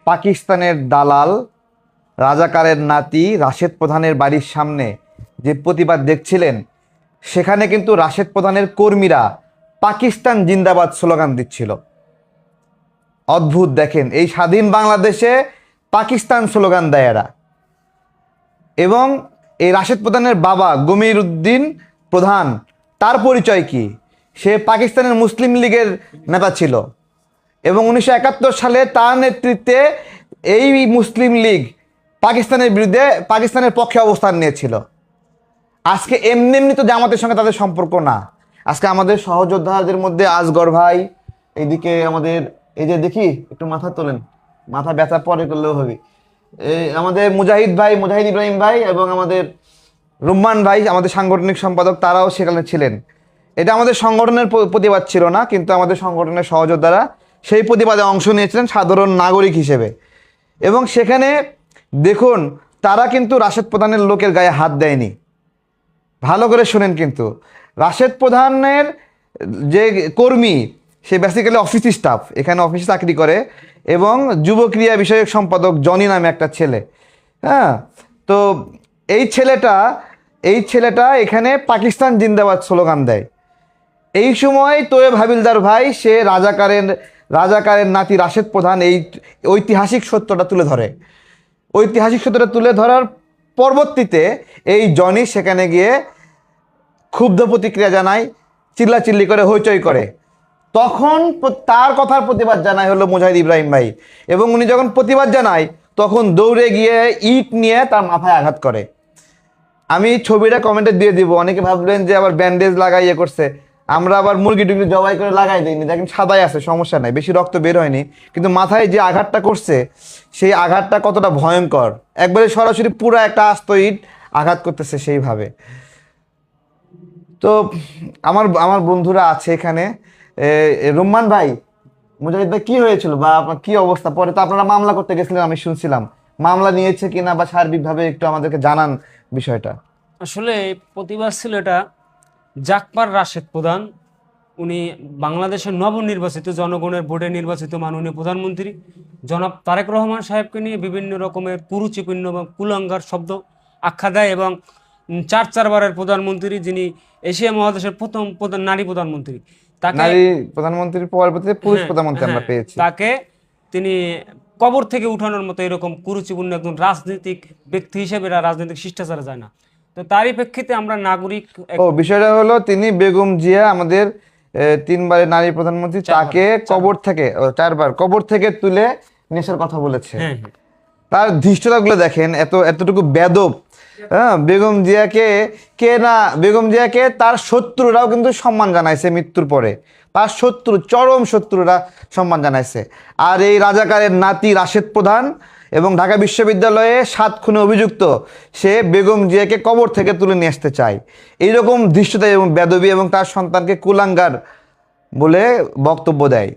পাকিস্তানের দালাল রাজাকারের নাতি রাশেদ প্রধানের বাড়ির সামনে যে প্রতিবাদ দেখছিলেন, সেখানে কিন্তু রাশেদ প্রধানের কর্মীরা পাকিস্তান জিন্দাবাদ স্লোগান দিচ্ছিল। অদ্ভুত, দেখেন, এই স্বাধীন বাংলাদেশে পাকিস্তান স্লোগান দেয় এরা। এবং এই রাশেদ প্রধানের বাবা গমির উদ্দিন প্রধান, তার পরিচয় কি? সে পাকিস্তানের মুসলিম লীগের নেতা ছিল এবং 1971 সালে তার নেতৃত্বে এই মুসলিম লীগ পাকিস্তানের বিরুদ্ধে, পাকিস্তানের পক্ষে অবস্থান নিয়েছিল। আজকে এমনি এমনি তো জামাতের সঙ্গে তাদের সম্পর্ক না। আজকে আমাদের সহযোদ্ধাদের মধ্যে আজগর ভাই, এইদিকে আমাদের এই যে দেখি একটু মাথা তোলেন, মাথা ব্যথা পরে করলেও হবে, এই আমাদের মুজাহিদ ভাই, মুজাহিদ ইব্রাহিম ভাই এবং আমাদের রুম্মান ভাই, আমাদের সাংগঠনিক সম্পাদক, তারাও সেখানে ছিলেন। এটা আমাদের সংগঠনের প্রতিবাদ ছিল না, কিন্তু আমাদের সংগঠনের সহযোদ্ধারা সেই প্রতিবাদে অংশ নিয়েছিলেন সাধারণ নাগরিক হিসেবে। এবং সেখানে দেখুন, তারা কিন্তু রাশেদ প্রধানের লোকের গায়ে হাত দেয়নি। ভালো করে শুনেন, কিন্তু রাশেদ প্রধানের যে কর্মী, সে বেসিক্যালি অফিস স্টাফ, এখানে অফিসে চাকরি করে, এবং যুব ক্রিয়া বিষয়ক সম্পাদক জনি নামে একটা ছেলে। হ্যাঁ, তো এই ছেলেটা এখানে পাকিস্তান জিন্দাবাদ স্লোগান দেয়। এই সময় তোয়েব হাবিলদার ভাই, সে রাজাকারের নাতি রাশেদ প্রধান এই ঐতিহাসিক সত্যটা তুলে ধরে। ঐতিহাসিক সত্যটা তুলে ধরার পরবর্তীতে এই জনি সেখানে গিয়ে ক্ষুব্ধ প্রতিক্রিয়া জানায়, চিল্লাচিল্লি করে, হইচই করে। তখন তার কথার প্রতিবাদ জানায় হলো মুজাহিদ ইব্রাহিম ভাই, এবং উনি যখন প্রতিবাদ জানায় তখন দৌড়ে গিয়ে ইট নিয়ে তার মাথায় আঘাত করে। আমি ছবিটা কমেন্টে দিয়ে দিব। অনেকে ভাবলেন যে আবার ব্যান্ডেজ লাগাই ইয়ে করছে, আমরা আবার মুরগি টুরগি জবাই করে লাগাই দিইনি, দেখেন সাদাই আছে, সমস্যা নাই, বেশি রক্ত বের হয়নি। কিন্তু মাথায় যে আঘাতটা করছে, সেই আঘাতটা কতটা ভয়ঙ্কর, একবারে সরাসরি পুরো একটা আস্ত ইট আঘাত করতেছে সেইভাবে। তো আমার বন্ধুরা আছে এখানে। রুম্মান ভাই, মুজাহিদ ভাই, কি হয়েছিল বা আপনার কি অবস্থা? পরে তো আপনারা মামলা করতে গেছিলেন, আমি শুনছিলাম। মামলা নিয়েছে কিনা বা সার্বিকভাবে একটু আমাদেরকে জানান বিষয়টা। আসলে প্রতিবাদ ছিল এটা জাকপার রাশেদ প্রধান, উনি বাংলাদেশের নবনির্বাচিত, জনগণের ভোটে নির্বাচিত মাননীয় প্রধানমন্ত্রী জনাব তারেক রহমান সাহেবকে নিয়ে বিভিন্ন রকমের কুরুচিপূর্ণ এবং কুলাঙ্গার শব্দ আখ্যা দেয়, এবং চারবারের প্রধানমন্ত্রী, যিনি এশিয়া মহাদেশের প্রথম নারী প্রধানমন্ত্রী, তাকে নারী প্রধানমন্ত্রীর পরবর্তীতে পুরুষ প্রধানমন্ত্রী আমরা পেয়েছি, তাকে তিনি কবর থেকে উঠানোর মতো এরকম কুরুচিপূর্ণ একজন রাজনৈতিক ব্যক্তি হিসেবে রাজনৈতিক শিষ্টাচারে যায় না। তো তারই প্রেক্ষিতে আমরা নাগরিক, বিষয়টা হলো তিনি বেগম জিয়া, আমাদের 3 বারের নারী প্রধানমন্ত্রী, তাকে চারবার কবর থেকে তুলে নেশার কথা বলেছে। তার ধৃষ্টতাগুলো দেখেন, এতটুকু বেদব। হ্যাঁ, বেগম জিয়াকে তার শত্রুরাও কিন্তু সম্মান জানাইছে মৃত্যুর পরে। তার চরম শত্রুরা সম্মান জানাইছে। আর এই রাজাকারের নাতি রাশেদ প্রধান এবং ঢাকা বিশ্ববিদ্যালয়ে 7 খুনে অভিযুক্ত, সে বেগম জিয়াকে কবর থেকে তুলে নিয়ে আসতে চায়। এইরকম ধৃষ্টতা এবং বেদবি, এবং তার সন্তানকে কুলাঙ্গার বলে বক্তব্য দেয়।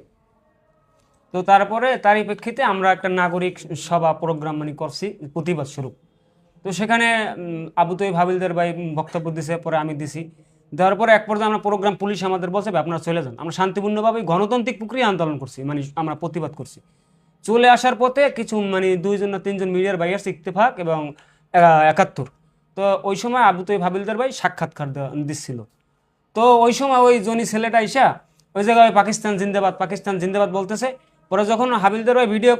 তো তারপরে তারই প্রেক্ষিতে আমরা একটা নাগরিক সভা প্রোগ্রাম করছি প্রতিবাদ স্বরূপ। তো সেখানে আবু তৈব হাবিলদার ভাই বক্তব্য দিছে, পরে আমি দিছি। দেওয়ার পরে এক পর্যায়ে আমরা প্রোগ্রাম, পুলিশ আমাদের বলছে আপনারা চলে যান। আমরা শান্তিপূর্ণভাবে গণতান্ত্রিক প্রক্রিয়া আন্দোলন করছি, আমরা প্রতিবাদ করছি। চলে আসার পথে কিছু 2জন না 3জন মিডিয়ার ভাই আসছে, ইত্তেফাক এবং 71। তো ওই সময় আবু তৈব হাবিলদার ভাই সাক্ষাৎকার দিচ্ছিল। তো ওই সময় ওই জনি ছেলেটা ইসা ওই জায়গায় পাকিস্তান জিন্দাবাদ বলতেছে। পরে যখন হাবিলদার ভাই ভিডিও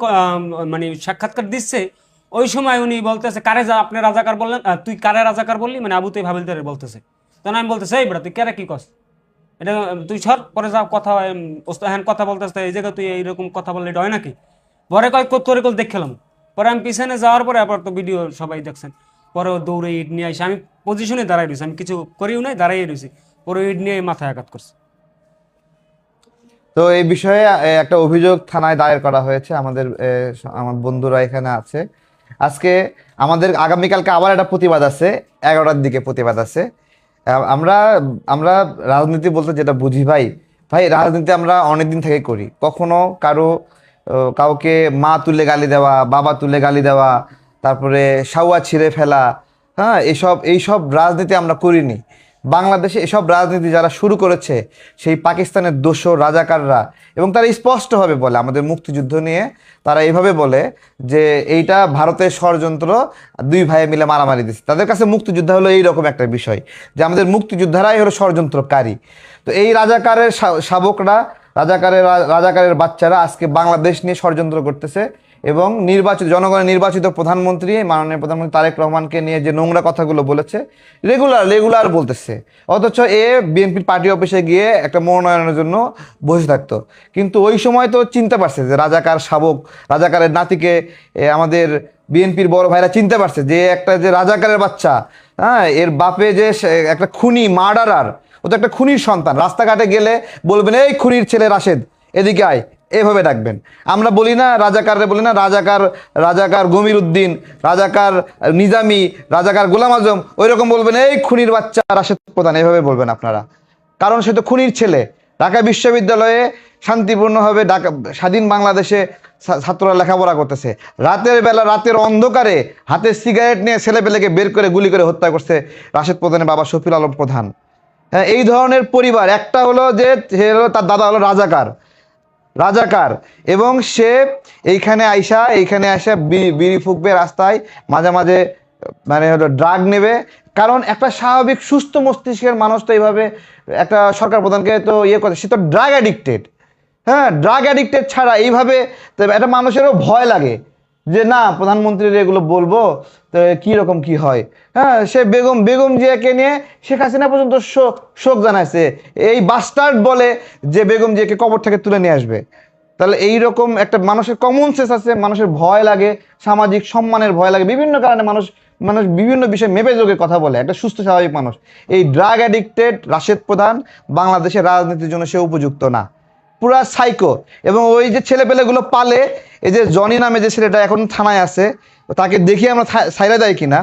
সাক্ষাৎকার দিচ্ছে, ওই সময় উনি বলতেছে, আপনি রাজাকার বললেন, তুই কারে রাজাকার বললি, আবু তৈব হাবিলদারের বলতেছে। তখন আমি বলতেছি, এই বেটা তুই কারে কি কস, এটা তুই সর, পরে যা কথা বলতেছে, এই জায়গায় তুই এইরকম কথা বললে এটা হয় নাকি? পরে তোর দেখলাম। পরে আমি পিছনে যাওয়ার পরে আবার তো ভিডিও সবাই দেখছেন, পরে ও দৌড়ে ইট নিয়ে আসে, আমি পজিশনে দাঁড়াই রয়েছি, আমি কিছু করিও নাই, দাঁড়াই রয়েছি। পরে ইট নিয়ে মাথায় আঘাত করছে। তো এই বিষয়ে একটা অভিযোগ থানায় দায়ের করা হয়েছে। আমার বন্ধুরা এখানে আছে। আজকে আমাদের আগামীকালকে আবার একটা প্রতিবাদ আছে, 11টার দিকে প্রতিবাদ আছে। আমরা রাজনীতি বলতে যেটা বুঝি ভাই, রাজনীতি আমরা অনেকদিন থেকে করি। কখনো কাউকে মা তুলে গালি দেওয়া, বাবা তুলে গালি দেওয়া, তারপরে সাউয়া ছিঁড়ে ফেলা, হ্যাঁ, এইসব রাজনীতি আমরা করিনি। বাংলাদেশে এসব রাজনীতি যারা শুরু করেছে সেই পাকিস্তানের দোসর রাজাকাররা, এবং তারা স্পষ্টভাবে বলে আমাদের মুক্তিযুদ্ধ নিয়ে, তারা এইভাবে বলে যে এইটা ভারতের ষড়যন্ত্র, দুই ভাইয়ে মিলে মারামারি দিচ্ছে। তাদের কাছে মুক্তিযুদ্ধ হলো এইরকম একটা বিষয় যে আমাদের মুক্তিযোদ্ধারাই হলো ষড়যন্ত্রকারী। তো এই রাজাকারের শাবকরা, রাজাকারের বাচ্চারা আজকে বাংলাদেশ নিয়ে ষড়যন্ত্র করতেছে, এবং জনগণের নির্বাচিত প্রধানমন্ত্রী মাননীয় প্রধানমন্ত্রী তারেক রহমানকে নিয়ে যে নোংরা কথাগুলো বলেছে রেগুলার বলতেছে, অথচ বিএনপির পার্টি অফিসে গিয়ে একটা মনোনয়নের জন্য বসে থাকতো। কিন্তু ওই সময় তো চিনতে পারছে যে রাজাকার শাবক, রাজাকারের নাতিকে আমাদের বিএনপির বড় ভাইরা চিনতে পারছে যে একটা যে রাজাকারের বাচ্চা, হ্যাঁ, এর বাপে যে একটা খুনি মার্ডারার, ও তো একটা খুনির সন্তান। রাস্তাঘাটে গেলে বলবেন এই খুনির ছেলে রাশেদ, এদিকে আয়, এভাবে ডাকবেন। আমরা বলি না রাজাকাররে, বলি না রাজাকার গমির উদ্দিন, রাজাকার নিজামি, রাজাকার গোলাম আজম, ওই রকম বলবেন এই খুনির বাচ্চা রাশেদ প্রধান, এভাবে বলবেন আপনারা, কারণ সে তো খুনির ছেলে। ঢাকা বিশ্ববিদ্যালয়ে শান্তিপূর্ণভাবে স্বাধীন বাংলাদেশে ছাত্ররা লেখাপড়া করতেছে, রাতের বেলা রাতের অন্ধকারে হাতে সিগারেট নিয়ে ছেলেপেলেকে বের করে গুলি করে হত্যা করছে রাশেদ প্রধানের বাবা শফিউল আলম প্রধান। হ্যাঁ, এই ধরনের পরিবার। একটা হলো যে তার দাদা হলো রাজাকার, এবং সে এইখানে আসা বিড়ি ফুকবে রাস্তায়, মাঝে মাঝে মানে হলো ড্রাগ নেবে। কারণ একটা স্বাভাবিক সুস্থ মস্তিষ্কের মানুষ তো এইভাবে একটা সরকার প্রধানকে তো করে, সে তো ড্রাগ অ্যাডিক্টেড। হ্যাঁ, ড্রাগ অ্যাডিক্টেড ছাড়া এইভাবে একটা মানুষেরও ভয় লাগে যে না প্রধানমন্ত্রীর এগুলো বলবো তো কীরকম কি হয়। হ্যাঁ, সে বেগম জিয়াকে নিয়ে শেখ হাসিনা পর্যন্ত শোক জানাইছে, এই বাস্টার্ড বলে যে বেগম জিয়াকে কবর থেকে তুলে নিয়ে আসবে। তাহলে এইরকম একটা মানুষের কমন সেন্স আছে, মানুষের ভয় লাগে, সামাজিক সম্মানের ভয় লাগে, বিভিন্ন কারণে মানুষ বিভিন্ন বিষয়ে মেপে যোগে কথা বলে, একটা সুস্থ স্বাভাবিক মানুষ। এই ড্রাগ অ্যাডিক্টেড রাশেদ প্রধান বাংলাদেশের রাজনীতির জন্য সে উপযুক্ত না, পুরা সাইকো। এবং ওই যে ছেলেপেলেগুলো পালে, এই যে জনি নামে যে ছেলেটা এখন থানায় আছে, তাকে দেখি আমরা ছাইরা দেয় কিনা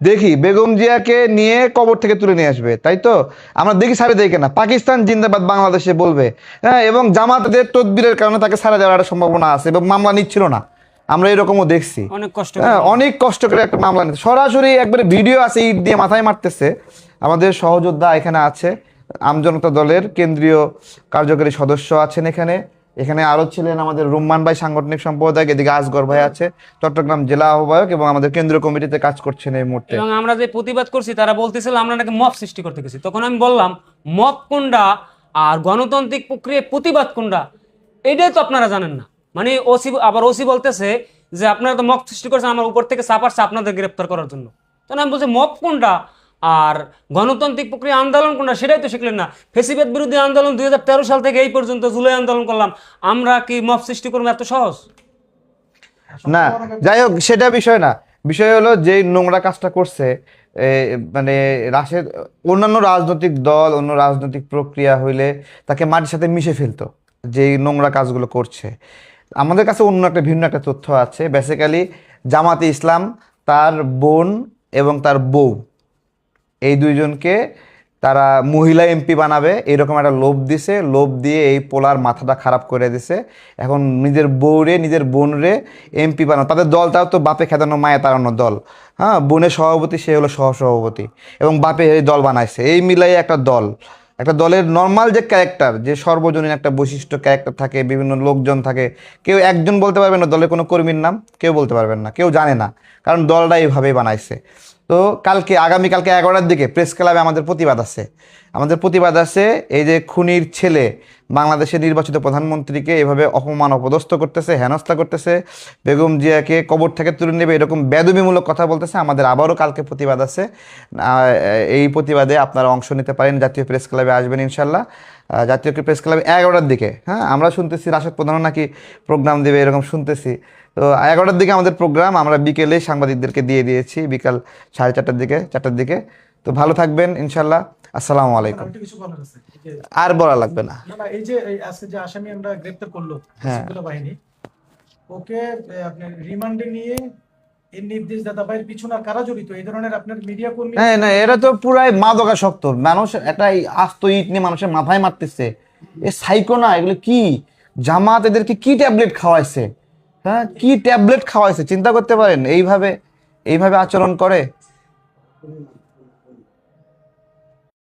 দেখি বেগম জিয়াকে নিয়ে কবর থেকে তুলে নিয়ে আসবে, তাই তো আমরা দেখি ছাড়ে দেয় কিনা। পাকিস্তান জিন্দাবাদ বাংলাদেশে বলবে, হ্যাঁ, এবং জামাতের তদবিরের কারণে তাকে ছাড়া যাওয়ার একটা সম্ভাবনা আছে, এবং মামলা নিচ্ছিল না, আমরা এরকমও দেখছি। অনেক কষ্ট করে একটা মামলা নিচ্ছে, সরাসরি একবারে ভিডিও আছে, ইট দিয়ে মাথায় মারতেছে। আমাদের সহযোদ্ধা এখানে আছে, আমজনতা দলের কেন্দ্রীয় কার্যকরী সদস্য আছেন এখানে আরো ছিলেন আমাদের রুম্মান ভাই সাংগঠনিক সম্পাদক, এদিকে আসগর ভাই আছে চট্টগ্রাম জেলা আহ্বায়ক, এবং আমাদের কেন্দ্রীয় কমিটিতে কাজ করছেন এই মুহূর্তে। এবং আমরা যে প্রতিবাদ করছি তারা বলতেছিল আমরা নাকি মব সৃষ্টি করতে গেছি। তখন আমি বললাম মব কোনটা আর গণতান্ত্রিক প্রক্রিয়ায় প্রতিবাদ কোনটা এটাই তো আপনারা জানেন না। মানে ওসি বলতেছে যে আপনারা তো মব সৃষ্টি করছেন, আমার উপর থেকে চাপ আসছে আপনাদের গ্রেপ্তার করার জন্য। তখন আমি বলছি মব কোনটা আর গণতান্ত্রিক প্রক্রিয়া আন্দোলন কোনটা সেটাই তো শিখলেন না। ফ্যাসিবাদ বিরোধী আন্দোলন 2013 সাল থেকে এই পর্যন্ত জুলাই আন্দোলন করলাম, আমরা কি মব সৃষ্টি করবো এত সহজ? না, যাই হোক সেটা বিষয় না। বিষয় হলো যে নোংরা কাজটা করছে মানে রাশেদ, অন্যান্য রাজনৈতিক দল অন্য রাজনৈতিক প্রক্রিয়া হইলে তাকে মাটির সাথে মিশে ফেলতো, যেই নোংরা কাজগুলো করছে। আমাদের কাছে অন্য একটা ভিন্ন একটা তথ্য আছে। বেসিক্যালি জামাতে ইসলাম তার বোন এবং তার বউ, এই দুইজনকে তারা মহিলা এমপি বানাবে এরকম একটা লোভ দিয়ে এই পোলার মাথাটা খারাপ করে দিছে। এখন নিজের বোনরে এমপি বানানো, তাদের দলটাও তো বাপে খেদানো মায়ে তাড়ানো দল। হ্যাঁ, বোনের সভাপতি সে হলো সহসভাপতি, এবং বাপে এই দল বানাইছে। এই মিলাই একটা দলের নর্মাল যে ক্যারেক্টার, যে সর্বজনীন একটা বৈশিষ্ট্য ক্যারেক্টার থাকে, বিভিন্ন লোকজন থাকে, কেউ একজন বলতে পারবেন না দলের কোনো কর্মীর নাম, কেউ বলতে পারবেন না, কেউ জানে না, কারণ দলটা এইভাবেই বানাইছে। তো আগামীকালকে 11টার দিকে প্রেস ক্লাবে আমাদের প্রতিবাদ আছে। এই যে খুনির ছেলে বাংলাদেশের নির্বাচিত প্রধানমন্ত্রীকে এভাবে অপমান অপদস্থ করতেছে, হেনস্থা করতেছে, বেগম জিয়াকে কবর থেকে তুলে নেবে এরকম বেদবিমূলক কথা বলতেছে। আমাদের আবারও কালকে প্রতিবাদ আছে, এই প্রতিবাদে আপনারা অংশ নিতে পারেন, জাতীয় প্রেস ক্লাবে আসবেন ইনশাল্লাহ। জাতীয় প্রেস ক্লাবে 11টার দিকে। হ্যাঁ, আমরা শুনতেছি রাশেদ প্রধানও নাকি প্রোগ্রাম দেবে এরকম শুনতেছি। তো 11টার দিকে আমাদের প্রোগ্রাম, আমরা বিকেলে সাংবাদিকদেরকে দিয়ে দিয়েছি বিকাল 4:30 দিকে। তো ভালো থাকবেন ইনশাল্লাহ। আসসালামু আলাইকুম। আর বলা লাগবে না। এই যে আজকে যে আসামি আমরা গ্রেফতার করলো বাহিনী, ওকে আপনার রিমান্ডে নিয়ে এর নির্দেশদাতা ভাইয়ের পিছনে কারা জড়িত এই ধরনের আপনার মিডিয়া কর্মী? না, এরা তো পুরাই মাদকাসক্ত মানুষ, একটা আস্ত ইট নিয়ে মানুষের মাথায় মারতেছে। এ সাইকো না, এগুলো কি জামাত এদেরকে কি ট্যাবলেট খাওয়াইছে? হ্যাঁ, কি ট্যাবলেট খাওয়াইছে চিন্তা করতে পারেন? এইভাবে আচরণ করে।